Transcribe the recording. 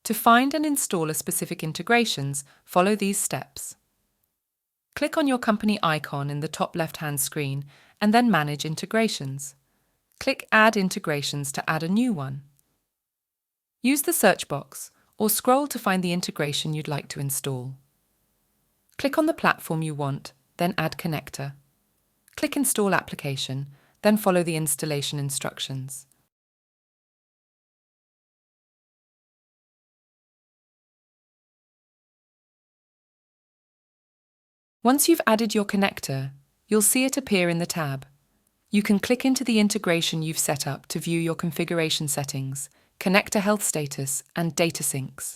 To find and install a specific integrations, follow these steps. Click on your company icon in the top left-hand screen and then Manage Integrations. Click Add Integrations to add a new one. Use the search box or scroll to find the integration you'd like to install. Click on the platform you want, then Add Connector. Click Install Application, then follow the installation instructions. Once you've added your connector, you'll see it appear in the tab. You can click into the integration you've set up to view your configuration settings, connector health status, and data syncs.